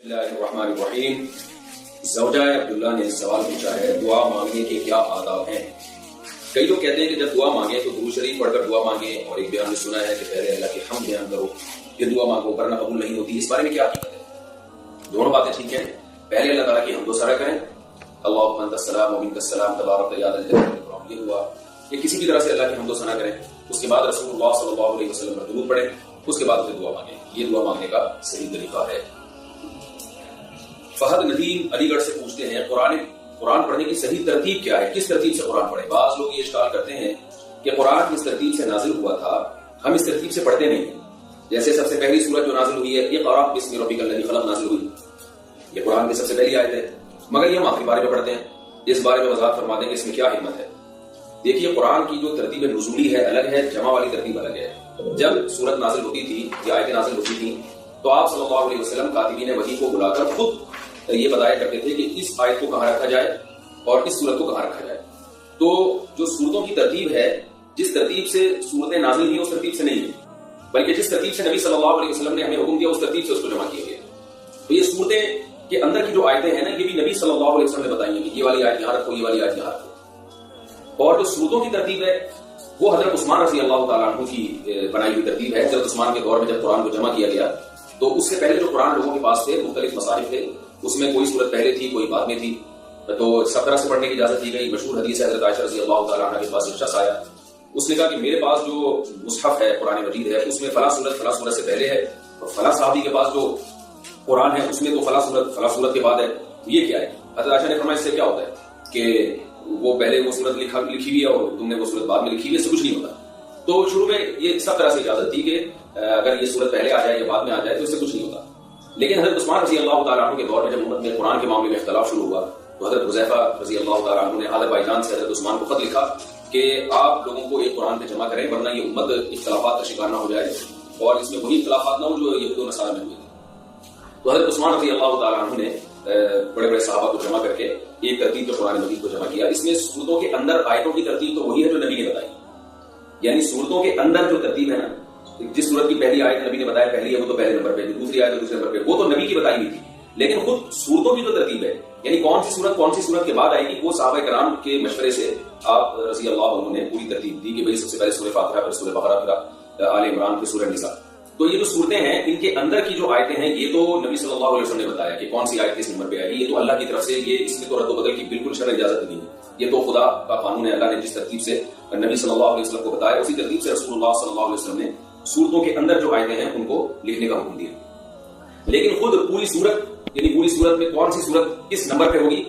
اللہ الرحمن الرحیم۔ زوجہ عبداللہ نے سوال پوچھا ہے دعا مانگنے کے کیا آداب ہیں؟ کئی لوگ کہتے ہیں کہ جب دعا مانگیں تو درود شریف پڑھ کر دعا مانگیں، اور ایک بیان میں سنا ہے کہ پہلے اللہ کے حمد بیان کرو کہ دعا مانگو ورنہ قبول نہیں ہوتی۔ اس بارے میں کیا حقیقت ہے؟ دونوں باتیں ٹھیک ہیں۔ پہلے اللہ تعالیٰ کی حمد و ثنا کریں، اللہم انت السلام و منک السلام تبارک یا ذا الجلال والاکرام، یہ ہوا کہ کسی بھی طرح سے اللہ کی حمد و ثنا کریں۔ اس کے بعد رسول اللہ صلی اللہ علیہ وسلم پر درود پڑھیں، اس کے بعد پھر دعا مانگیں۔ یہ دعا مانگنے کا صحیح طریقہ ہے۔ فہد ندیم علی گڑھ سے پوچھتے ہیں قرآن پڑھنے کی صحیح ترتیب کیا ہے؟ کس ترتیب سے قرآن پڑھیں؟ بعض لوگ یہ اشکال کرتے ہیں کہ قرآن کس ترتیب سے نازل ہوا تھا، ہم اس ترتیب سے پڑھتے نہیں۔ جیسے سب سے پہلی سورت جو نازل ہوئی ہے اقرأ باسم ربک الذی خلق نازل ہوئی، یہ قرآن کی سب سے پہلی آیت ہے، مگر یہ ہم آخری بارے میں پڑھتے ہیں۔ اس بارے میں وضاحت فرما دیں کہ اس میں کیا حکمت ہے۔ دیکھیے قرآن کی جو ترتیب نزولی ہے الگ ہے، جمع والی ترتیب الگ ہے۔ جب سورت نازل ہوتی تھی یا آیتیں نازل ہوتی تھیں تو آپ صلی اللہ علیہ وسلم کاتبین وحی کو بلا کر خود یہ بتایا کرتے تھے کہ اس آیت کو کہاں رکھا جائے اور اس سورت کو کہاں رکھا جائے۔ تو جو سورتوں کی ترتیب ہے، جس ترتیب سے سورتیں نازل ہوئی اس ترتیب سے نہیں ہے، بلکہ جس ترتیب سے نبی صلی اللہ علیہ وسلم نے ہمیں حکم دیا اس ترتیب سے اس کو جمع کیا گیا۔ تو یہ سورتیں کے اندر کی جو آیتیں ہیں نا، یہ بھی نبی صلی اللہ علیہ وسلم نے بتائی ہیں کہ یہ والی آیت یہاں رکھو، یہ والی آیت یہاں رکھو۔ اور جو سورتوں کی ترتیب ہے وہ حضرت عثمان رضی اللہ تعالیٰ عنہ کی بنائی ہوئی ترتیب ہے۔ حضرت عثمان کے دور میں جب قرآن کو جمع کیا گیا تو اس سے پہلے جو قرآن لوگوں کے پاس تھے، مختلف مصاحف تھے، اس میں کوئی صورت پہلے تھی کوئی بعد میں تھی، تو سب طرح سے پڑھنے کی اجازت دی گئی۔ مشہور حدیث ہے حضرت عائشہ رضی اللہ تعالیٰ عنہ کے پاس ایک شخص آیا، اس نے کہا کہ میرے پاس جو مصحف ہے قرآن مجید ہے اس میں فلاں صورت سے پہلے ہے، اور فلاں صحابی کے پاس جو قرآن ہے اس میں تو فلاں صورت کے بعد ہے، یہ کیا ہے؟ حضرت عائشہ نے فرمایا اس سے کیا ہوتا ہے کہ وہ پہلے وہ صورت لکھی ہوئی ہے اور تم نے وہ صورت بعد میں لکھی ہوئی ہے، اس سے کچھ نہیں ہوتا۔ تو شروع میں یہ سب طرح سے اجازت تھی کہ اگر یہ صورت پہلے آ جائے یا بعد میں آ جائے تو اس سے کچھ نہیں ہوتا۔ لیکن حضرت عثمان رضی اللہ تعالیٰ عنہ کے دور میں جب امت میں قرآن کے معاملے میں اختلاف شروع ہوا تو حضرت حذیفہ رضی اللہ تعالیٰ عنہ نے حاضر بھائی جان سے حضرت عثمان کو خط لکھا کہ آپ لوگوں کو ایک قرآن پہ جمع کریں ورنہ یہ امت اختلافات کا شکار نہ ہو جائے اور اس میں وہی اختلافات نہ ہو جو یہود و نصارہ میں ہوئے تھے۔ تو حضرت عثمان رضی اللہ تعالیٰ عنہ نے بڑے بڑے صحابہ کو جمع کر کے ایک ترتیب پہ قرآن مجید کو جمع کیا۔ اس میں سورتوں کے اندر آیتوں کی ترتیب تو وہی ہے جو نبی نے بتائی، یعنی سورتوں کے اندر جو ترتیب ہے نا، جس سورت کی پہلی آیت نبی نے بتایا پہلی ہے وہ تو پہلے نمبر پہ، دوسری آیت دوسرے نمبر پہ، وہ تو نبی کی بتائی ہوئی تھی۔ لیکن خود سورتوں کی جو ترتیب ہے، یعنی کون سی صورت کے بعد آئے گی، وہ صحابہ کرام کے مشورے سے آپ رضی اللہ عنہ نے پوری ترتیب دی کہ بھئی سب سے پہلے سورہ فاتحہ، پھر سورہ بقرہ، پھر آل عمران، پھر سورہ نساء۔ تو یہ جو صورتیں ہیں ان کے اندر کی جو آیتیں ہیں یہ تو نبی صلی اللہ علیہ وسلم نے بتایا کہ کون سی آیت کس نمبر پہ آئے گی، یہ تو اللہ کی طرف سے، یہ اس میں تو رد و بدل کی بالکل شرعی اجازت نہیں ہے، یہ تو خدا کا قانون ہے۔ اللہ نے جس ترتیب سے نبی صلی اللہ علیہ وسلم کو بتایا اسی ترتیب سے رسول اللہ صلی اللہ علیہ وسلم نے سورتوں کے اندر جو آیتیں ہیں ان کو لکھنے کا حکم دیا۔ لیکن خود پوری صورت میں کون سی صورت کس نمبر پہ ہوگی،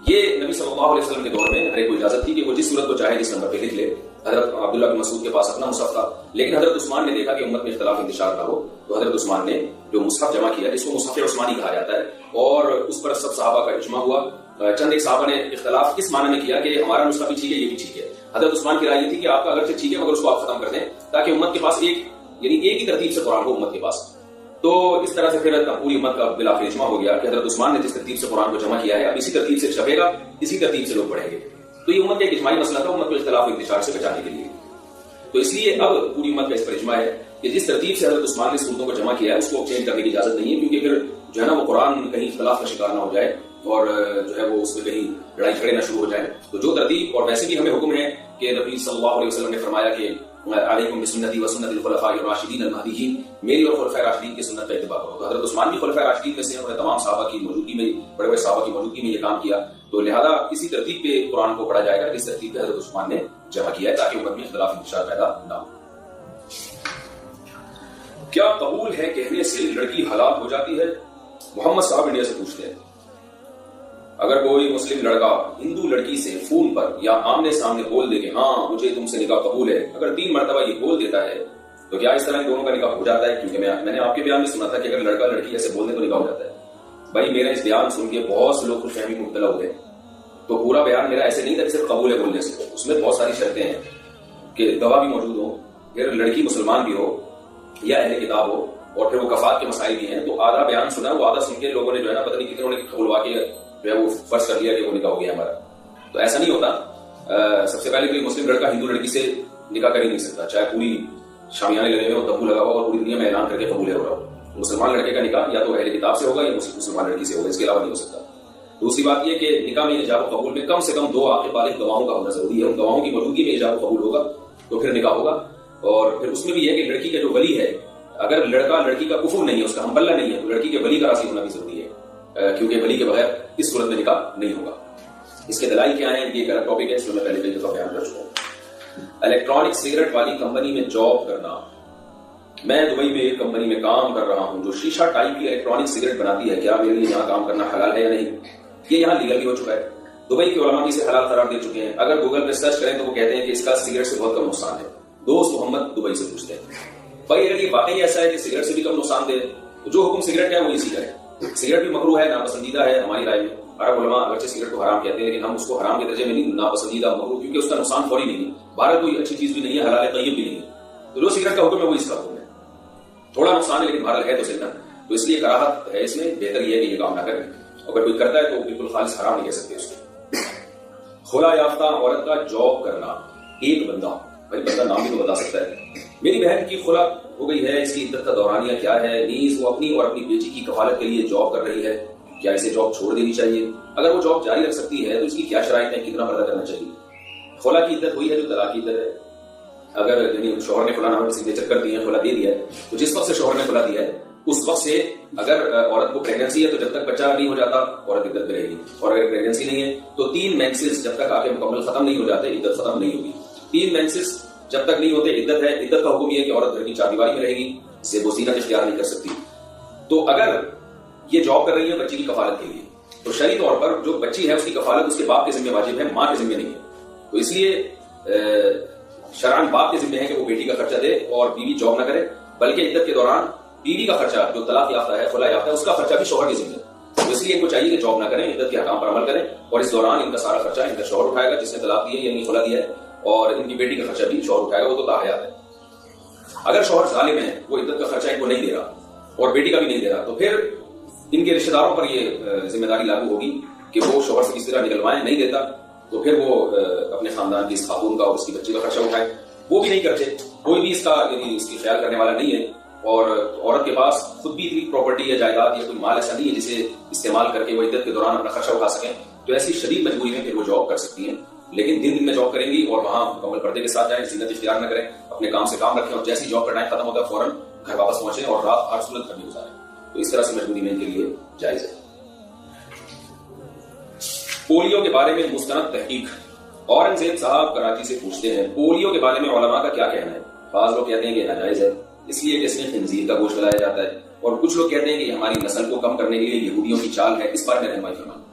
یہ نبی صلی اللہ علیہ وسلم کے دور میں ہر ایک کو اجازت تھی کہ وہ جس صورت کو چاہے جس نمبر پہ لکھ لے۔ حضرت عبداللہ بن مسعود کے پاس اپنا مصحف تھا، لیکن حضرت عثمان نے دیکھا کہ امت میں اختلاف انتشار نہ ہو تو حضرت عثمان نے جو مصحف جمع کیا جس کو مصحف عثمانی کہا جاتا ہے، اور اس پر سب صحابہ کا اجماع ہوا۔ چند ایک صحابہ نے اختلاف اس معنی میں کیا کہ ہمارا نسخہ بھی ٹھیک ہے یہ بھی ٹھیک ہے۔ حضرت عثمان کی رائے یہ تھی کہ آپ کا اگرچہ ٹھیک ہے مگر اس کو آپ ختم کر دیں تاکہ امت کے پاس ایک ہی ترتیب سے قرآن ہو امت کے پاس۔ تو اس طرح سے پھر پوری امت کا بالآخر اجماع ہو گیا کہ حضرت عثمان نے جس ترتیب سے قرآن کو جمع کیا ہے اب اسی ترتیب سے چھپے گا، اسی ترتیب سے لوگ پڑھیں گے۔ تو یہ امت کا ایک اجماعی مسئلہ تھا، امت کو اختلاف و انتشار سے بچانے کے لیے۔ تو اس لیے اب پوری امت کا اس پر اجماع ہے کہ جس ترتیب سے حضرت عثمان نے صورتوں کو جمع کیا ہے اس کو چینج کرنے کی اجازت نہیں ہے، کیونکہ پھر جو ہے نا وہ قرآن کہیں اختلاف کا شکار نہ ہو جائے اور جو ہے وہ اس میں کہیں لڑائی جھگڑے نہ شروع ہو جائیں۔ تو جو ترتیب، اور ویسے بھی ہمیں حکم ہے کہ نبی صلی اللہ علیہ وسلم نے فرمایا کہ علیکم بسنتی و سنت الخلفاء الراشدین المہدیین، میری اور خلفاء راشدین کی سنت کا اتباع کرو۔ تو حضرت عثمان بھی خلفاء راشدین میں سے ہیں، انہوں نے تمام صحابہ کی موجودگی میں، بڑے بڑے صحابہ کی موجودگی میں یہ کام کیا، تو لہذا اسی ترتیب پہ قرآن کو پڑھا جائے گا جس ترتیب پہ حضرت عثمان نے جمع کیا ہے تاکہ امت میں اختلاف انتشار پیدا نہ ہو۔ کیا قبول ہے کہنے سے لڑکی حلال ہو جاتی ہے؟ محمد صاحب انڈیا سے پوچھتے ہیں اگر کوئی مسلم لڑکا ہندو لڑکی سے فون پر یا آمنے سامنے بول دے کہ ہاں مجھے تم سے نکاح قبول ہے، اگر 3 مرتبہ یہ بول دیتا ہے تو کیا اس طرح دونوں کا نکاح ہو جاتا ہے؟ کیونکہ میں نے آپ کے بیان میں سنا تھا کہ اگر لڑکا لڑکی ایسے بول دے تو نکاح ہو جاتا ہے۔ بھائی میرا اس بیان سن کے بہت سے لوگ خوش فہمی میں مبتلا ہوئے، تو پورا بیان میرا ایسے نہیں تھا کہ صرف قبول ہے بولنے سے، اس میں بہت ساری شرطیں ہیں کہ گواہ بھی موجود ہو، پھر لڑکی مسلمان بھی ہو یا اہل کتاب ہو، اور پھر وہ کفات کے مسائل بھی ہیں۔ تو آدھا بیان سنا، وہ آدھا سن کے لوگوں نے جو ہے نا پتہ نہیں کتنے نے قبولوا کے جو ہے وہ فرض کر لیا کہ وہ نکاح ہو گیا ہمارا۔ تو ایسا نہیں ہوتا۔ سب سے پہلے کوئی مسلم لڑکا ہندو لڑکی سے نکاح کر ہی نہیں سکتا، چاہے پوری شامیانے لگے ہوئے ہو، تبو لگا ہوا اور پوری دنیا میں اعلان کر کے قبول ہو رہا ہو۔ مسلمان لڑکے کا نکاح یا تو اہل کتاب سے ہوگا یا مسلمان لڑکی سے ہوگا، اس کے علاوہ نہیں ہو سکتا۔ دوسری بات یہ کہ نکاح میں ایجاب و قبول میں کم سے کم 2 عاقل بالغ گواہوں کا ہونا ضروری ہے، ان گواہوں کی موجودگی میں ایجاب و قبول ہوگا تو پھر نکاح ہوگا۔ اور پھر اس میں بھی یہ کہ لڑکی کا جو ولی ہے، اگر لڑکا لڑکی کا کفو نہیں ہے، اس کا ہم پلہ نہیں ہے، تو لڑکی کے ولی کا راضی ہونا بھی ضروری ہے، کیونکہ ولی کے بغیر اس صورت میں نکاح نہیں ہوگا۔ اس کے دلائل کیا ہیں، یہ ایک الگ ٹاپک ہے، اس میں میں پہلے کئی دفعہ بیان کر چکا ہوں۔ الیکٹرانک سگریٹ والی کمپنی میں جاب کرنا۔ میں دبئی میں ایک کمپنی میں کام کر رہا ہوں جو شیشہ ٹائپ کی الیکٹرانک سگریٹ بناتی ہے، کیا میرے لیے یہاں کام کرنا حلال ہے یا نہیں؟ یہ یہاں لیگل بھی ہو چکا ہے، دبئی کے علماء اسے حلال قرار دے چکے ہیں۔ اگر گوگل پہ سرچ کریں تو وہ کہتے ہیں کہ اس کا سگریٹ سے بہت کم نقصان ہے۔ دوست محمد دبئی سے پوچھتے ہیں بھائی اگر یہ واقعی ایسا ہے کہ سگریٹ سے بھی کم نقصان دے تو جو حکم سگریٹ کا ہے وہ اسی کا ہے۔ سگریٹ بھی مکروہ ہے، ناپسندیدہ ہے ہماری رائے میں۔ عرب علماء اگرچہ سگریٹ کو حرام کہتے ہیں لیکن ہم اس کو حرام کے درجے میں نہیں، ناپسندیدہ مکروہ، کیونکہ اس کا نقصان فوری نہیں ہے، باہر کوئی اچھی چیز بھی نہیں ہے، حلال طیب بھی نہیں ہے، تو جو سگریٹ کا حکم ہے وہ اس کا حکم ہے۔ تھوڑا نقصان ہے لیکن بہرحال ہے تو صحیح نا، تو اس لیے کراہت ہے اس میں، بہتر یہ ہے کہ یہ کام نہ کریں۔ اگر کوئی کرتا ہے تو بالکل خالص حرام نہیں کہہ سکتے اس کو۔ خلا یافتہ عورت کا جاب کرنا۔ ایک بندہ، بھائی بندہ نام بھی تو بتا سکتا ہے، میری بہن کی خلا ہو گئی ہے، اس کی عدت کا دورانیہ کیا ہے، نیز وہ اپنی اور اپنی بیٹی کی کفالت کے لیے جاب کر رہی ہے، کیا اسے جاب چھوڑ دینی چاہیے؟ اگر وہ جاب جاری رکھ سکتی ہے تو اس کی کیا شرائط ہیں، کتنا پردہ کرنا چاہیے؟ خلا کی عدت ہوئی ہے جو طلاق کی عدت ہے۔ اگر یعنی شوہر نے خلا نامہ سگنیچر کر دی ہے، خلا دے دیا ہے، تو جس وقت سے شوہر نے خلا دیا ہے اس وقت سے اگر عورت کو پریگننسی ہے تو جب تک بچہ نہیں ہو جاتا عورت عدت میں رہے گی، اور اگر پریگننسی نہیں ہے تو 3 مینسز جب تک آپ کے مکمل ختم نہیں ہو جاتے عدت ختم نہیں ہوگی۔ 3 مینسز جب تک نہیں ہوتے عدت ہے۔ عدت کا حکم یہ ہے کہ عورت گھر کی چاردیواری میں رہے گی، اسے وہ زینت اختیار نہیں کر سکتی۔ تو اگر یہ جاب کر رہی ہے بچی کی کفالت کے لیے تو شرعی طور پر جو بچی ہے اس کی کفالت اس کے باپ کے ذمہ واجب ہے، ماں کے ذمہ نہیں ہے۔ تو اس لیے شرعاً باپ کے ذمہ ہے کہ وہ بیٹی کا خرچہ دے اور بیوی جاب نہ کرے، بلکہ عدت کے دوران بیوی کا خرچہ جو طلاق یافتہ ہے، خلا یافتہ ہے، اس کا خرچہ بھی شوہر کے ذمہ ہے۔ تو اس لیے ان کو چاہیے کہ جاب نہ کریں، عدت کے احکام پر عمل کریں، اور اس دوران ان کا سارا خرچہ ان کا شوہر اٹھائے گا جس نے طلاق دی ہے یعنی خلا دیا ہے، اور ان کی بیٹی کا خرچہ بھی شوہر اٹھائے گا، وہ تو تاحیات ہے۔ اگر شوہر ظالم ہے، وہ عدت کا خرچہ ان کو نہیں دے رہا اور بیٹی کا بھی نہیں دے رہا، تو پھر ان کے رشتہ داروں پر یہ ذمہ داری لاگو ہوگی کہ وہ شوہر سے کسی طرح نکلوائیں، نہیں دیتا تو پھر وہ اپنے خاندان کی اس خاتون کا اور اس کی بچی کا خرچہ اٹھائے۔ وہ بھی نہیں کرتے، کوئی بھی اس کا یعنی اس کی خیال کرنے والا نہیں ہے، اور عورت کے پاس خود بھی اتنی پراپرٹی یا جائیداد یا کوئی مال ایسا نہیں ہے جسے استعمال کر کے وہ عدت کے دوران اپنا خرچہ اٹھا سکیں، تو ایسی شدید مجبوری میں پھر وہ جاب کر سکتی ہیں، لیکن دن میں جاب کریں گی اور وہاں مکمل پردے کے ساتھ جائیں، زینت اختیار نہ کریں، اپنے کام سے کام رکھیں، اور جیسی جاب کا ٹائم ختم ہوتا ہے فوراً گھر واپس پہنچیں اور رات ہر صورت گھر میں گزاریں۔ تو اس طرح سے مجبوری میں ان کے لیے جائز ہے۔ پولیو کے بارے میں مستند تحقیق۔ اورنگزیب صاحب کراچی سے پوچھتے ہیں پولیو کے بارے میں علماء کا کیا کہنا ہے؟ بعض لوگ کہتے ہیں کہ ناجائز ہے اس لیے کہ اس میں خنزیر کا گوشت ملایا جاتا ہے، اور کچھ لوگ کہتے ہیں کہ ہماری نسل کو کم کرنے کے لیے یہودیوں کی چال ہے، اس بارے میں رہنمائی فرمائیں۔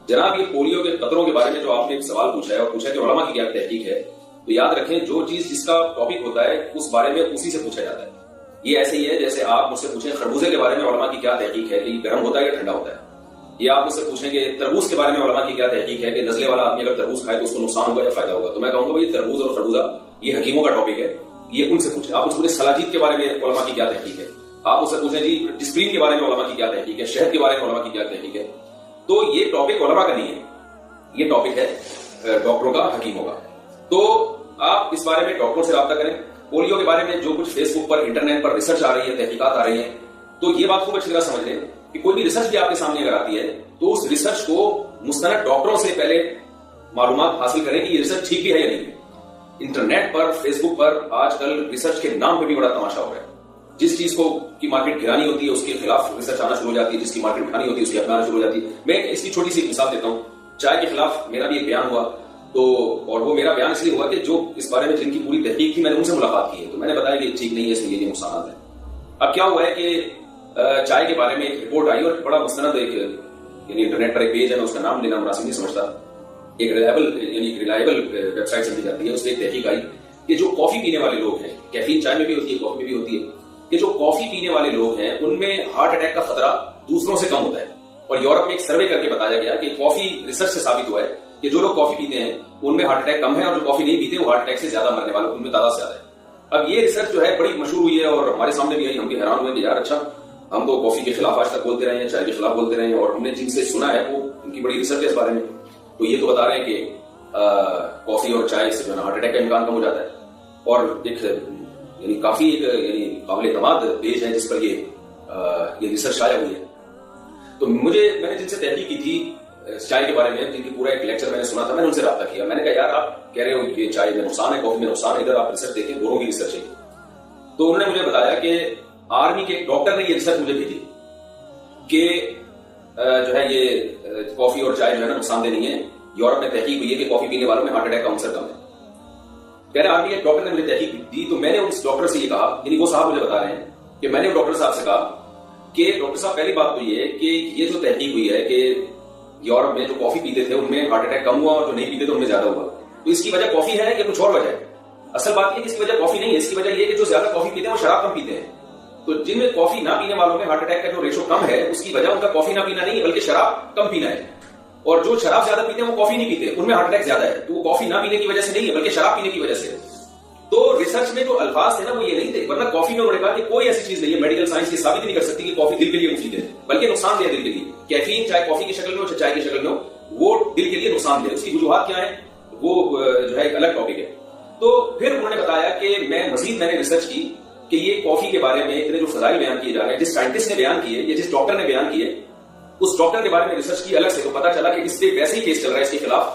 جناب یہ پولیو کے خطروں کے بارے میں جو آپ نے ایک سوال پوچھا ہے اور پوچھا کہ علماء کی کیا تحقیق ہے، تو یاد رکھیں جو چیز جس کا ٹاپک ہوتا ہے اس بارے میں اسی سے پوچھا جاتا ہے۔ یہ ایسے ہی ہے جیسے آپ مجھ سے پوچھیں خربوزے کے بارے میں علماء کی کیا تحقیق ہے کہ یہ گرم ہوتا ہے یا ٹھنڈا ہوتا ہے، یا آپ مجھ سے پوچھیں کہ تربوز کے بارے میں علماء کی کیا تحقیق ہے کہ نزلے والا آدمی اگر تربوز کھائے تو اس کو نقصان ہوگا یا فائدہ ہوگا، تو میں کہوں گا یہ تربوز اور خربوزہ یہ حکیموں کا ٹاپک ہے، یہ ان سے پوچھیں۔ آپ مجھ سے پوچھیں سلاجید کے بارے میں علماء کی کیا تحقیق ہے، آپ مجھ سے پوچھیں جی ڈسپرین کے بارے میں علماء کی کیا تحقیق ہے، شہد کے بارے میں علماء کی کیا تحقیق ہے، تو یہ ٹاپک علماء کا نہیں ہے، یہ ٹاپک ہے ڈاکٹروں کا، حکیموں کا۔ تو آپ اس بارے میں ڈاکٹروں سے رابطہ کریں۔ پولیو کے بارے میں جو کچھ فیس بک پر انٹرنیٹ پر ریسرچ آ رہی ہے، تحقیقات آ رہی ہیں، تو یہ بات خوب اچھی طرح سمجھ لیں کہ کوئی بھی ریسرچ بھی آپ کے سامنے اگر آتی ہے تو اس ریسرچ کو مستند ڈاکٹروں سے پہلے معلومات حاصل کریں کہ یہ ریسرچ ٹھیک بھی ہے یا نہیں۔ انٹرنیٹ پر فیس بک پر آج کل ریسرچ کے نام پہ بھی بڑا تماشا ہو رہا ہے، جس چیز کو کی مارکیٹ گرانی ہوتی ہے اس کے خلاف ریسرچ آنا شروع ہو جاتی ہے، جس کی مارکیٹ اٹھانی ہوتی ہے اس کی اپنانا شروع ہو جاتی ہے۔ میں اس کی چھوٹی سی ایک مثال دیتا ہوں، چائے کے خلاف میرا بھی ایک بیان ہوا، تو اور وہ میرا بیان اس لیے ہوا کہ جو اس بارے میں جن کی پوری تحقیق تھی میں نے ان سے ملاقات کی ہے، تو میں نے بتایا کہ ٹھیک نہیں ہے، اس میں یہ نقصانات ہیں۔ اب کیا ہوا ہے کہ چائے کے بارے میں ایک رپورٹ آئی اور بڑا مستند ایک یعنی انٹرنیٹ پر ایک پیج ہے، میں اس کا نام لینا مناسب نہیں سمجھتا، ایک ریلائبل ویب سائٹ سمجھی جاتی ہے، اس میں ایک تحقیق آئی کہ جو کافی پینے والے لوگ ہیں، کیفین چائے میں بھی ہوتی ہے کافی میں بھی ہوتی ہے، کہ جو کافی پینے والے لوگ ہیں ان میں ہارٹ اٹیک کا خطرہ دوسروں سے کم ہوتا ہے، اور یورپ میں ایک سروے کر کے بتایا گیا کہ کافی ریسرچ سے ثابت ہوا ہے کہ جو لوگ کافی پیتے ہیں ان میں ہارٹ اٹیک کم ہے، اور جو کافی نہیں پیتے وہ ہارٹ اٹیک سے زیادہ مرنے والے ان میں تعداد زیادہ ہے۔ اب یہ ریسرچ جو ہے بڑی مشہور ہوئی ہے اور ہمارے سامنے بھی آئی، ہم بھی حیران ہوئے کہ یار اچھا ہم تو کافی کے خلاف آج تک بولتے رہے ہیں، چائے کے خلاف بولتے رہے ہیں، اور ہم نے جن سے سنا ہے وہ ان کی بڑی ریسرچ ہے اس بارے میں، تو یہ تو بتا رہے ہیں کہ کافی اور چائے سے جو ہے ہارٹ اٹیک کا امکان کم ہو جاتا ہے۔ اور ایک یعنی کافی ایک یعنی قابل اعتماد پیج ہے جس پر یہ یہ ریسرچ شائع ہوئی ہے. تو میں نے جن سے تحقیق کی تھی چائے کے بارے میں، جن کی پورا ایک لیکچر میں نے سنا تھا، میں نے ان سے رابطہ کیا. میں نے کہا یار آپ کہہ رہے ہو کہ چائے میں نقصان ہے، کافی میں نقصان ہے، ادھر آپ ریسرچ دیکھیں، دونوں کی ریسرچ ہے. تو انہوں نے مجھے بتایا کہ آرمی کے ایک ڈاکٹر نے یہ ریسرچ مجھے بھیجی کہ جو ہے یہ کافی اور چائے جو ہے نا نقصان دہ نہیں ہے. یورپ میں تحقیق ہوئی ہے کہ کافی پینے والوں میں ہارٹ اٹیک کا عنصر کم ہے. کہہ رہے آرمی کے ڈاکٹر نے مجھے تحقیق دی. تو میں نے اس ڈاکٹر سے یہ کہا، یعنی وہ صاحب مجھے بتا رہے ہیں کہ میں نے ڈاکٹر صاحب سے کہا کہ ڈاکٹر صاحب پہلی بات تو یہ ہے کہ یہ جو تحقیق ہوئی ہے کہ یورپ میں جو کافی پیتے تھے ان میں ہارٹ اٹیک کم ہوا اور جو نہیں پیتے تھے ان میں زیادہ ہوا. تو اس کی وجہ کافی ہے یا کچھ اور وجہ ہے؟ اصل بات یہ کہ اس کی وجہ کافی نہیں ہے، اس کی وجہ یہ کہ جو زیادہ کافی پیتے ہیں وہ شراب کم پیتے ہیں. تو جن میں کافی نہ پینے والوں میں ہارٹ اٹیک کا جو ریشو کم ہے، اس کی وجہ ان کا کافی نہ پینا نہیں ہے بلکہ شراب کم پینا ہے. اور جو شراب زیادہ پیتے ہیں وہ کافی نہیں پیتے، ان میں ہارٹ اٹیک زیادہ ہے. تو وہ کافی نہ پینے کی وجہ سے نہیں ہے بلکہ شراب پینے کی وجہ سے. تو ریسرچ میں جو الفاظ تھے نا وہ یہ نہیں تھے، ورنہ کافی میں انہوں نے کہا کہ کوئی ایسی چیز نہیں ہے، میڈیکل سائنس یہ ثابت ہی نہیں کر سکتی کہ کافی دل کے لیے مفید ہے بلکہ نقصان دہ دل کے لیے. کیفین چاہے کافی کی شکل میں ہو چاہے چائے کی شکل میں ہو، وہ دل کے لیے نقصان دہ. اس کی وجوہات کیا ہیں وہ جو ہے ایک الگ ٹاپک ہے. تو پھر انہوں نے بتایا کہ میں نے ریسرچ کی کہ یہ کافی کے بارے میں اتنے جو فضائل بیان کیے جا رہے ہیں، جس سائنٹسٹ نے بیان کیے یا جس ڈاکٹر نے بیان کیے، اس ڈاکٹر کے بارے میں ریسرچ کی الگ سے. تو پتا چلا کہ اس پہ ویسے ہی کیس چل رہا ہے اس کے خلاف.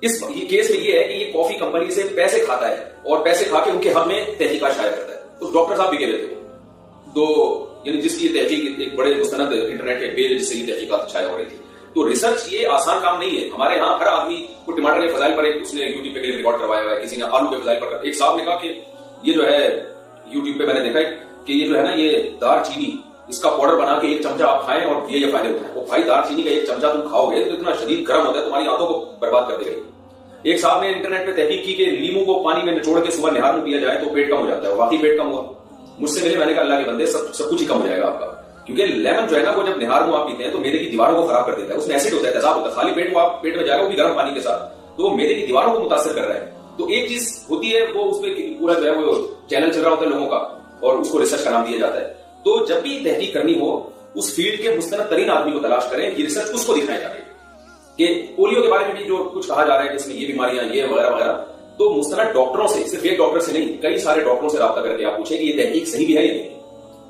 اس کیس میں یہ ہے کہ یہ کافی کمپنی سے پیسے کھاتا ہے اور پیسے کھا کے ان کے حق میں تحقیقات شائع کرتا ہے. اس ڈاکٹر صاحب بکے ہوئے تھے. تو یعنی جس کی تحقیق ایک بڑے مستند انٹرنیٹ کے پیج جس سے یہ تحقیقات شائع ہو رہی تھی. تو ریسرچ یہ آسان کام نہیں ہے. ہمارے ہاں ہر آدمی کو ٹماٹر کے فضائل پر اس نے یوٹیوب پہ ریکارڈ کروایا ہوا ہے، کسی نے آلو کے فضائل پر. ایک صاحب نے کہا کہ یہ جو ہے یوٹیوب پہ میں نے دیکھا ہے کہ یہ جو ہے نا یہ دار چینی اس کا پاؤڈر بنا کے ایک چمچہ آپ کھائیں اور یہ فائدے ہوتے ہیں. وہ بھائی دار چینی کا ایک چمچہ تم کھاؤ گے تو اتنا شدید گرم ہوتا ہے تمہاری آنتوں کو برباد کر دے گا. ایک صاحب نے انٹرنیٹ پہ تحقیق کی کہ لیمو کو پانی میں نچوڑ کے صبح نہار میں پیا جائے تو پیٹ کم ہو جاتا ہے. واقعی پیٹ کم ہوا. مجھ سے ملے، میں نے کہا اللہ کے بندے سب کچھ ہی کم ہو جائے گا آپ کا، کیونکہ لیمن جو ہے نا وہ جب نہار میں آپ پیتے ہیں تو میدے کی دیواروں کو خراب کر دیتا ہے. اس میں ایسڈ ہوتا ہے، تیزاب ہوتا ہے. خالی پیٹ کو آپ پیٹ میں جائے گا وہ بھی گرم پانی کے ساتھ، تو وہ میدے کی دیواروں کو متاثر کر رہا ہے. تو ایک چیز ہوتی ہے وہ اس میں پورا جو ہے وہ چینل چل رہا ہوتا ہے لوگوں کا اور اس کو ریسرچ کا نام دیا جاتا ہے. تو جب بھی تحقیق کرنی ہو اس فیلڈ کے مستند ترین آدمی کو تلاش کریں. یہ ریسرچ اس کو دکھایا جائے کہ پولیو کے بارے میں بھی جو کچھ کہا جا رہا ہے جس میں یہ بیماریاں یہ وغیرہ وغیرہ، تو مستند ڈاکٹروں سے، صرف ایک ڈاکٹر سے نہیں کئی سارے ڈاکٹروں سے رابطہ کر کے آپ پوچھیں کہ یہ تحقیق صحیح بھی ہے یا نہیں.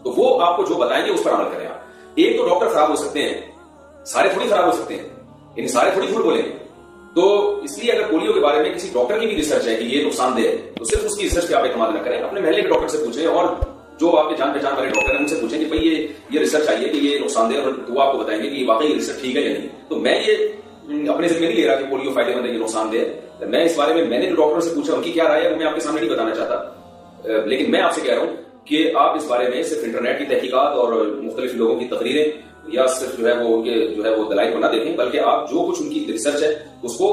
تو وہ آپ کو جو بتائیں گے اس پر عمل کریں. آپ ایک تو ڈاکٹر خراب ہو سکتے ہیں، سارے تھوڑی خراب ہو سکتے ہیں، یعنی سارے تھوڑی جھوٹ بولیں گے. تو اس لیے اگر پولیو کے بارے میں کسی ڈاکٹر کی بھی ریسرچ ہے کہ یہ نقصان دہ ہے تو صرف اس کی ریسرچ پہ آپ اعتماد نہ کریں. اپنے محلے کے ڈاکٹر سے پوچھیں اور جو آپ کے جان پہچان والے ڈاکٹر ہیں ان سے پوچھیں کہ بھائی یہ ریسرچ آئی ہے کہ یہ نقصان دہ ہے، اور وہ آپ کو بتائیں گے کہ یہ واقعی ریسرچ ٹھیک ہے یا نہیں. تو میں یہ اپنے ذمہ نہیں لے رہا کہ پولیو فائدے مند ہے، یہ نقصان دہ ہے. میں اس بارے میں نے جو ڈاکٹر سے پوچھا ان کی کیا رائے ہے وہ میں آپ کے سامنے نہیں بتانا چاہتا، لیکن میں آپ سے کہہ رہا ہوں کہ آپ اس بارے میں صرف انٹرنیٹ کی تحقیقات اور مختلف لوگوں کی تقریریں یا صرف جو ہے وہ ان کے جو ہے وہ دلائل کو نہ دیکھیں، بلکہ آپ جو کچھ ان کی ریسرچ ہے اس کو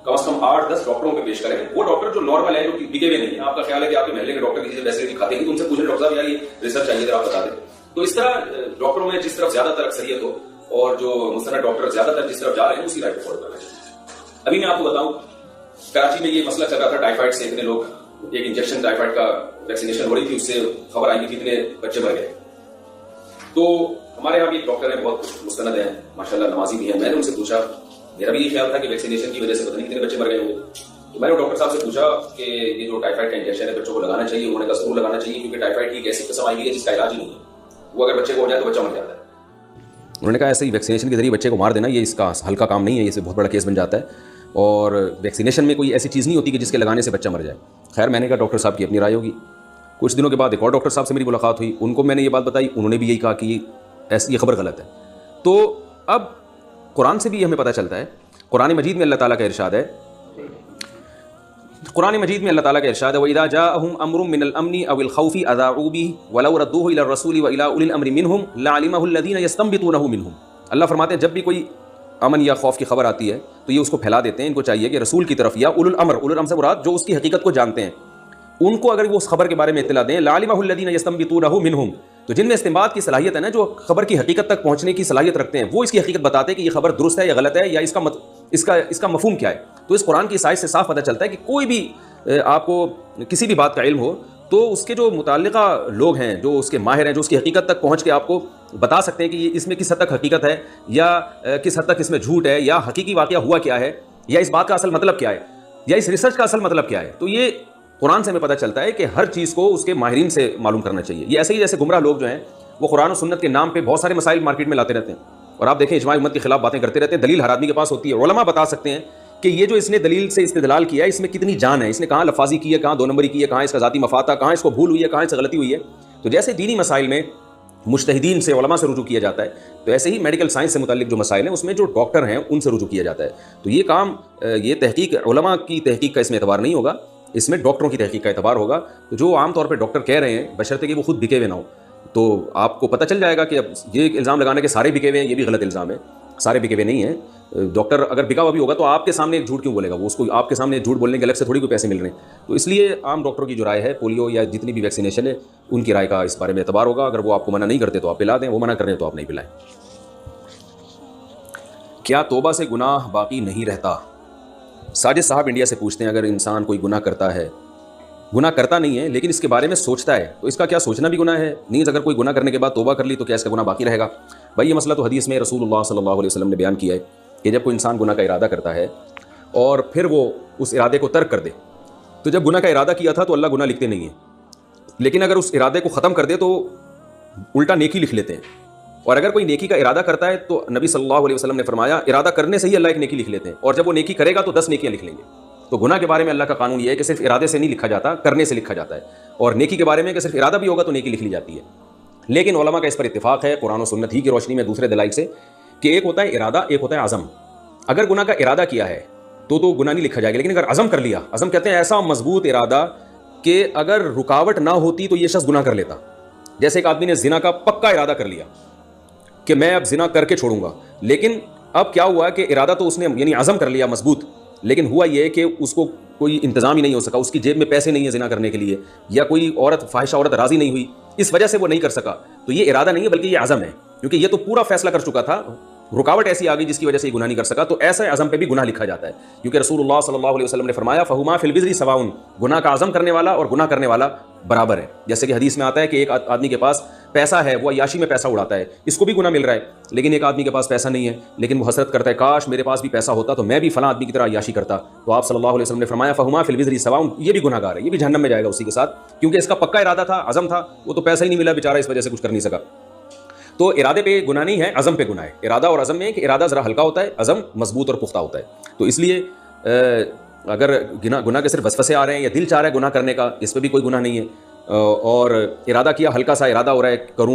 کم از کم 8-10 ڈاکٹروں پہ پیش کریں. وہ ڈاکٹر جو نارمل ہے، جو بکے ہوئے نہیں. آپ کا خیال ہے کہ آپ کے محلے کے ڈاکٹر کسی سے ویسے دکھاتے ہیں تو ان سے پوچھیں ڈاکٹر صاحب یار یہ ریسرچ چاہیے ذرا آپ بتا دیں. تو اس طرح ڈاکٹروں میں جس طرف زیادہ تر اکثریت ہو اور جو مستند ڈاکٹر زیادہ تر جس طرف جا رہے ہیں اسی رائے کو فالو کرنا چاہیے. ابھی میں آپ کو بتاؤں کراچی میں یہ مسئلہ چل رہا تھا ٹائیفائڈ سے. اتنے لوگ ایک انجیکشن ٹائیفائڈ کا ویکسینیشن ہو رہی تھی، اس سے خبر آئی تھی اتنے بچے مر گئے. تو ہمارے یہاں بھی ایک ڈاکٹر ہیں بہت مستند ہیں ماشاءاللہ، نمازی بھی ہیں. میں نے ان سے پوچھا، میرا بھی یہ خیال تھا کہ ویکسینیشن کی وجہ سے پتہ نہیں کتنے بچے مر گئے ہوں. تو میں نے ڈاکٹر صاحب سے پوچھا کہ یہ جو ٹائیفائڈ کا انجیکشن ہے بچوں کو لگانا چاہیے؟ انہوں نے کہا ضرور لگانا چاہیے، کیونکہ ٹائیفائڈ کی ایک ایسی قسم آئی ہے جس کا علاج ہی نہیں ہے. وہ اگر بچے کو ہو جائے تو بچہ مر جاتا ہے. انہوں نے کہا ایسے ہی ویکسینیشن کے ذریعے بچے کو مار دینا یہ اس کا ہلکا کام نہیں ہے، یہ سے بہت بڑا کیس بن جاتا ہے. اور ویکسینیشن میں کوئی ایسی چیز نہیں ہوتی کہ جس کے لگانے سے بچہ مر جائے. خیر میں نے کہا ڈاکٹر صاحب کی اپنی رائے ہوگی. کچھ دنوں کے بعد ایک اور ڈاکٹر صاحب سے میری ملاقات ہوئی، ان کو میں نے یہ بات بتائی، انہوں نے بھی یہی کہا کہ یہ خبر غلط ہے. تو اب قرآن سے بھی ہمیں پتہ چلتا ہے. قرآن مجید میں اللہ تعالیٰ کا ارشاد ہے، وَإِذَا جَاءَهُمْ أَمْرٌ مِّنَ الْأَمْنِ أَوِ الْخَوْفِ أَذَاعُوا بِهِ وَلَوْ رَدُّوهُ إِلَى الرَّسُولِ وَإِلَى أُولِي الْأَمْرِ مِنْهُمْ لَعَلِمَهُ الَّذِينَ يَسْتَنبِطُونَهُ مِنْهُمْ. اللہ فرماتے ہیں جب بھی کوئی امن یا خوف کی خبر آتی ہے تو یہ اس کو پھیلا دیتے ہیں. ان کو چاہیے کہ رسول کی طرف یا اولو الامر سے مراد جو اس کی حقیقت کو جانتے ہیں ان کو اگر وہ اس خبر کے بارے میں اطلاع دیں. لَعَلِمَهُ الَّذِينَ يَسْتَنبِطُونَهُ مِنْهُم. تو جن میں استنباط کی صلاحیت ہے نا، جو خبر کی حقیقت تک پہنچنے کی صلاحیت رکھتے ہیں، وہ اس کی حقیقت بتاتے ہیں کہ یہ خبر درست ہے یا غلط ہے یا اس کا مفہوم کیا ہے. تو اس قرآن کی آیت سے صاف پتہ چلتا ہے کہ کوئی بھی آپ کو کسی بھی بات کا علم ہو تو اس کے جو متعلقہ لوگ ہیں، جو اس کے ماہر ہیں، جو اس کی حقیقت تک پہنچ کے آپ کو بتا سکتے ہیں کہ اس میں کس حد تک حقیقت ہے یا کس حد تک اس میں جھوٹ ہے یا حقیقی واقعہ ہوا کیا ہے یا اس بات کا اصل مطلب کیا ہے یا اس ریسرچ کا اصل مطلب کیا ہے. تو یہ قرآن سے ہمیں پتہ چلتا ہے کہ ہر چیز کو اس کے ماہرین سے معلوم کرنا چاہیے. یہ ایسے ہی جیسے گمراہ لوگ جو ہیں وہ قرآن و سنت کے نام پہ بہت سارے مسائل مارکیٹ میں لاتے رہتے ہیں، اور آپ دیکھیں اجماع امت کے خلاف باتیں کرتے رہتے ہیں. دلیل ہر آدمی کے پاس ہوتی ہے. علماء بتا سکتے ہیں کہ یہ جو اس نے دلیل سے استدلال کیا ہے اس میں کتنی جان ہے، اس نے کہاں لفاظی کی ہے، کہاں دو نمبری کی ہے، کہاں اس کا ذاتی مفاد تھا، کہاں اس کو بھول ہوئی ہے، کہاں سے غلطی ہوئی ہے. تو جیسے دینی مسائل میں مجتہدین سے، علماء سے رجوع کیا جاتا ہے، تو ایسے ہی میڈیکل سائنس سے متعلق جو مسائل ہیں اس میں جو ڈاکٹر ہیں ان سے رجوع کیا جاتا ہے. تو یہ کام، یہ تحقیق علماء کی تحقیق کا اس میں اعتبار نہیں ہوگا، اس میں ڈاکٹروں کی تحقیق کا اعتبار ہوگا. تو جو عام طور پہ ڈاکٹر کہہ رہے ہیں بشرطے کہ وہ خود بکے ہوئے نہ ہو، تو آپ کو پتہ چل جائے گا کہ اب یہ الزام لگانے کے سارے بکے ہوئے ہیں، یہ بھی غلط الزام ہے. سارے بکے ہوئے نہیں ہیں. ڈاکٹر اگر بکا ہوا بھی ہوگا تو آپ کے سامنے جھوٹ کیوں بولے گا؟ وہ اس کو آپ کے سامنے جھوٹ بولنے کے الگ سے تھوڑی کوئی پیسے مل رہے ہیں. تو اس لیے عام ڈاکٹروں کی جو رائے ہے پولیو یا جتنی بھی ویکسینیشن ہے ان کی رائے کا اس بارے میں اعتبار ہوگا. اگر وہ آپ کو منع نہیں کرتے تو آپ پلا دیں، وہ منع کریں تو آپ نہیں پلائیں. کیا توبہ سے گناہ باقی نہیں رہتا؟ ساجد صاحب انڈیا سے پوچھتے ہیں اگر انسان کوئی گناہ کرتا ہے، گناہ کرتا نہیں ہے لیکن اس کے بارے میں سوچتا ہے، تو اس کا کیا سوچنا بھی گناہ ہے؟ نیز اگر کوئی گناہ کرنے کے بعد توبہ کر لی تو کیا اس کا گناہ باقی رہے گا؟ بھائی یہ مسئلہ تو حدیث میں رسول اللہ صلی اللہ علیہ وسلم نے بیان کیا ہے کہ جب کوئی انسان گناہ کا ارادہ کرتا ہے اور پھر وہ اس ارادے کو ترک کر دے، تو جب گناہ کا ارادہ کیا تھا تو اللہ گناہ لکھتے نہیں ہیں، لیکن اگر اس ارادے کو ختم کر دے تو الٹا نیکی لکھ لیتے ہیں. اور اگر کوئی نیکی کا ارادہ کرتا ہے تو نبی صلی اللہ علیہ وسلم نے فرمایا ارادہ کرنے سے ہی اللہ ایک نیکی لکھ لیتے ہیں، اور جب وہ نیکی کرے گا تو 10 نیکیاں لکھ لیں گے. تو گناہ کے بارے میں اللہ کا قانون یہ ہے کہ صرف ارادے سے نہیں لکھا جاتا، کرنے سے لکھا جاتا ہے. اور نیکی کے بارے میں کہ صرف ارادہ بھی ہوگا تو نیکی لکھ لی جاتی ہے. لیکن علماء کا اس پر اتفاق ہے قرآن و سنت ہی کی روشنی میں دوسرے دلائل سے کہ ایک ہوتا ہے ارادہ، ایک ہوتا ہے عزم. اگر گناہ کا ارادہ کیا ہے تو گناہ نہیں لکھا جائے گا، لیکن اگر عزم کر لیا، عزم کہتے ہیں ایسا مضبوط ارادہ کہ اگر رکاوٹ نہ ہوتی تو یہ شخص گناہ کر لیتا. جیسے ایک آدمی نے زنا کا پکا ارادہ کر لیا کہ میں اب زنا کر کے چھوڑوں گا، لیکن اب کیا ہوا کہ ارادہ تو اس نے یعنی عزم کر لیا مضبوط، لیکن ہوا یہ کہ اس کو کوئی انتظام ہی نہیں ہو سکا، اس کی جیب میں پیسے نہیں ہیں زنا کرنے کے لیے، یا کوئی عورت فاحشہ عورت راضی نہیں ہوئی، اس وجہ سے وہ نہیں کر سکا. تو یہ ارادہ نہیں ہے بلکہ یہ عزم ہے، کیونکہ یہ تو پورا فیصلہ کر چکا تھا، رکاوٹ ایسی آ گئی جس کی وجہ سے یہ گناہ نہیں کر سکا. تو ایسے عزم پہ بھی گناہ لکھا جاتا ہے، کیونکہ رسول اللہ صلی اللہ علیہ وسلم نے فرمایا فہما فی الوزر سواء، گناہ کا عزم کرنے والا اور گناہ کرنے والا برابر ہے. جیسے کہ حدیث میں آتا ہے کہ ایک آدمی کے پاس پیسہ ہے، وہ عیاشی میں پیسہ اڑاتا ہے، اس کو بھی گناہ مل رہا ہے. لیکن ایک آدمی کے پاس پیسہ نہیں ہے لیکن وہ حسرت کرتا ہے کاش میرے پاس بھی پیسہ ہوتا تو میں بھی فلاں آدمی کی طرح عیاشی کرتا. تو آپ صلی اللہ علیہ وسلم نے فرمایا فہما فی الوزر سواء، یہ بھی گناہ گار ہے، یہ بھی جہنم میں جائے گا اسی کے ساتھ، کیونکہ اس کا پکا ارادہ تھا، عزم تھا، وہ تو پیسہ ہی نہیں ملا بیچارہ، اس وجہ سے کچھ کر نہیں سکا. تو ارادے پہ گناہ نہیں ہے، عزم پہ گناہ ہے. ارادہ اور عزم میں کہ ارادہ ذرا ہلکا ہوتا ہے، عزم مضبوط اور پختہ ہوتا ہے. تو اس لیے اگر گناہ کے صرف وسوسے آ رہے ہیں یا دل چاہ رہا ہے گناہ کرنے کا، اس پہ بھی کوئی گناہ نہیں ہے. اور ارادہ کیا، ہلکا سا ارادہ ہو رہا ہے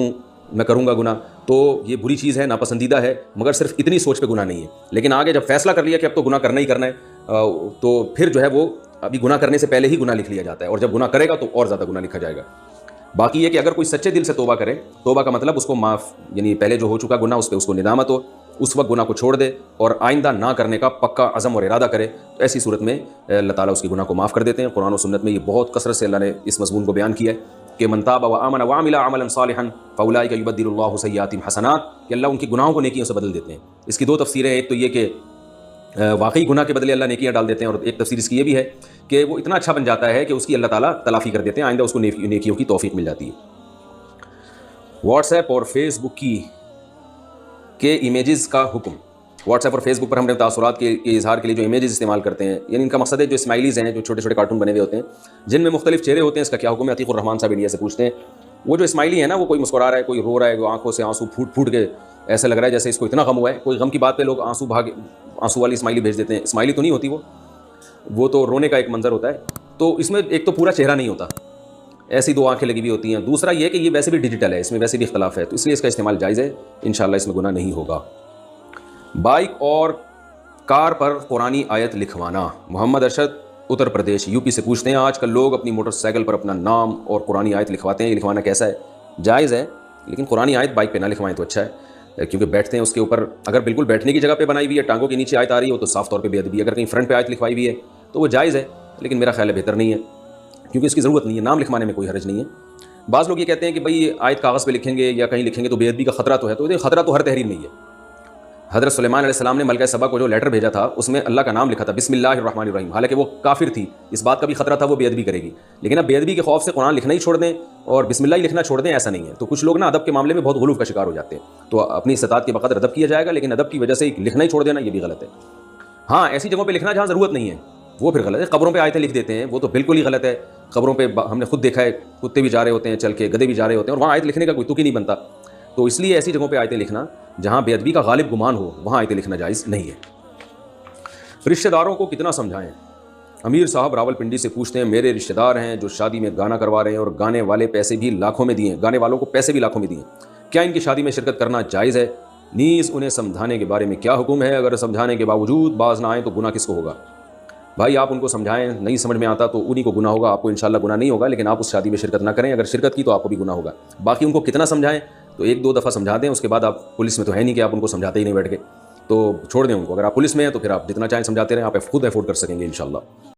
میں کروں گا گناہ، تو یہ بری چیز ہے، ناپسندیدہ ہے، مگر صرف اتنی سوچ پہ گناہ نہیں ہے. لیکن آگے جب فیصلہ کر لیا کہ اب تو گناہ کرنا ہی کرنا ہے، تو پھر جو ہے وہ ابھی گناہ کرنے سے پہلے ہی گناہ لکھ لیا جاتا ہے، اور جب گناہ کرے گا تو اور زیادہ گناہ لکھا جائے گا. باقی یہ کہ اگر کوئی سچے دل سے توبہ کرے، توبہ کا مطلب اس کو معاف، یعنی پہلے جو ہو چکا گناہ اس پہ اس کو ندامت ہو، اس وقت گناہ کو چھوڑ دے اور آئندہ نہ کرنے کا پکا عزم اور ارادہ کرے، تو ایسی صورت میں اللہ تعالیٰ اس کی گناہ کو معاف کر دیتے ہیں. قرآن و سنت میں یہ بہت کثرت سے اللہ نے اس مضمون کو بیان کیا ہے کہ من تاب وآمن وعمل عملا صالحا فاولئک یبدل اللہ سیئاتہم حسنات، کہ اللہ ان کی گناہوں کو نیکیوں سے بدل دیتے ہیں. اس کی دو تفسیریں ہیں، ایک تو یہ کہ واقعی گناہ کے بدلے اللہ نیکیاں ڈال دیتے ہیں، اور ایک تفسیر اس کی یہ بھی ہے کہ وہ اتنا اچھا بن جاتا ہے کہ اس کی اللہ تعالیٰ تلافی کر دیتے ہیں، آئندہ اس کو نیکیوں کی توفیق مل جاتی ہے. واٹس ایپ اور فیس بک کے امیجز کا حکم. واٹس ایپ اور فیس بک پر ہم نے تاثرات کے اظہار کے لیے جو امیجز استعمال کرتے ہیں، یعنی ان کا مقصد ہے جو اسمائلیز ہیں، جو چھوٹے چھوٹے کارٹون بنے ہوئے ہوتے ہیں جن میں مختلف چہرے ہوتے ہیں، اس کا کیا حکم ہے؟ عتیق الرحمان صاحب انڈیا سے پوچھتے ہیں. وہ جو اسمائلی ہے نا، وہ کوئی مسکرا رہا ہے، کوئی رو رہا ہے، وہ آنکھوں سے آنسو پھوٹ کے ایسا لگ رہا ہے جیسے اس کو اتنا غم ہوا ہے. کوئی غم کی بات پہ لوگ آنسو والی اسمائلی بھیج دیتے ہیں. اسمائلی تو نہیں ہوتی، وہ تو رونے کا ایک منظر ہوتا ہے. تو اس میں ایک تو پورا چہرہ نہیں ہوتا، ایسی دو آنکھیں لگی ہوئی ہوتی ہیں. دوسرا یہ کہ یہ ویسے بھی ڈیجیٹل ہے، اس میں ویسے بھی اختلاف ہے، تو اس لیے اس کا استعمال جائز ہے، انشاءاللہ اس میں گناہ نہیں ہوگا. بائک اور کار پر قرآنی آیت لکھوانا. محمد ارشد اتر پردیش یو پی سے پوچھتے ہیں آج کل لوگ اپنی موٹر سائیکل پر اپنا نام اور قرآنی آیت لکھواتے ہیں، یہ لکھوانا کیسا ہے؟ جائز ہے، لیکن قرآنی آیت بائک پہ نہ لکھوائیں تو اچھا ہے، کیونکہ بیٹھتے ہیں اس کے اوپر. اگر بالکل بیٹھنے کی جگہ پہ بنائی ہوئی ہے، ٹانگوں کے نیچے آیت آ رہی ہو تو صاف طور پہ بے ادبی. اگر کہیں فرنٹ پہ آیت لکھوائی ہوئی ہے تو وہ جائز ہے، لیکن میرا خیال ہے بہتر نہیں ہے، کیونکہ اس کی ضرورت نہیں ہے. نام لکھوانے میں کوئی حرج نہیں ہے. بعض لوگ یہ کہتے ہیں کہ بھئی آیت کاغذ پہ لکھیں گے یا کہیں لکھیں گے تو بے ادبی کا خطرہ تو ہے. تو خطرہ تو ہر تحریر میں ہی ہے. حضرت سلیمان علیہ السلام نے ملکہ سبا کو جو لیٹر بھیجا تھا اس میں اللہ کا نام لکھا تھا، بسم اللہ الرحمن الرحیم، حالانکہ وہ کافر تھی، اس بات کا بھی خطرہ تھا وہ بے ادبی کرے گی. لیکن اب بے ادبی کے خوف سے قرآن لکھنا ہی چھوڑ دیں اور بسم اللہ ہی لکھنا چھوڑ دیں، ایسا نہیں ہے. تو کچھ لوگ نا ادب کے معاملے میں بہت غلو کا شکار ہو جاتے ہیں. تو اپنی استطاعت کے بقدر ادب کیا جائے گا، لیکن ادب کی وجہ سے لکھنا ہی چھوڑ دینا یہ بھی غلط ہے. ہاں ایسی جگہوں پہ لکھنا جہاں ضرورت نہیں ہے وہ پھر غلط ہے. قبروں پہ آیتیں لکھ دیتے ہیں وہ تو بالکل ہی غلط ہے. قبروں پہ ہم نے خود دیکھا ہے، کتے بھی جا رہے ہوتے ہیں چل کے، گدھے بھی جا رہے ہوتے ہیں، اور وہاں آیت لکھنے کا کوئی تک ہی نہیں بنتا. تو اس لیے ایسی جگہوں پہ آیتیں لکھنا جہاں بے ادبی کا غالب گمان ہو، وہاں آیتیں لکھنا جائز نہیں ہے. رشتہ داروں کو کتنا سمجھائیں؟ امیر صاحب راول پنڈی سے پوچھتے ہیں، میرے رشتہ دار ہیں جو شادی میں گانا کروا رہے ہیں اور گانے والے پیسے بھی لاکھوں میں دیے، گانے والوں کو پیسے بھی لاکھوں میں دیے، کیا ان کی شادی میں شرکت کرنا جائز ہے؟ نیز انہیں سمجھانے کے بارے میں کیا حکم ہے؟ اگر سمجھانے کے باوجود باز نہ آئیں تو گناہ کس کو ہوگا؟ بھائی آپ ان کو سمجھائیں، نہیں سمجھ میں آتا تو انہی کو گناہ ہوگا، آپ کو انشاءاللہ گناہ نہیں ہوگا، لیکن آپ اس شادی میں شرکت نہ کریں. اگر شرکت کی تو آپ کو بھی گناہ ہوگا. باقی ان کو کتنا سمجھائیں تو 1-2 دفعہ سمجھا دیں، اس کے بعد آپ پولیس میں تو ہے نہیں کہ آپ ان کو سمجھاتے ہی نہیں بیٹھ کے، تو چھوڑ دیں ان کو. اگر آپ پولیس میں ہیں تو پھر آپ جتنا چاہیں سمجھاتے رہیں، آپ خود افورڈ کر سکیں گے انشاءاللہ.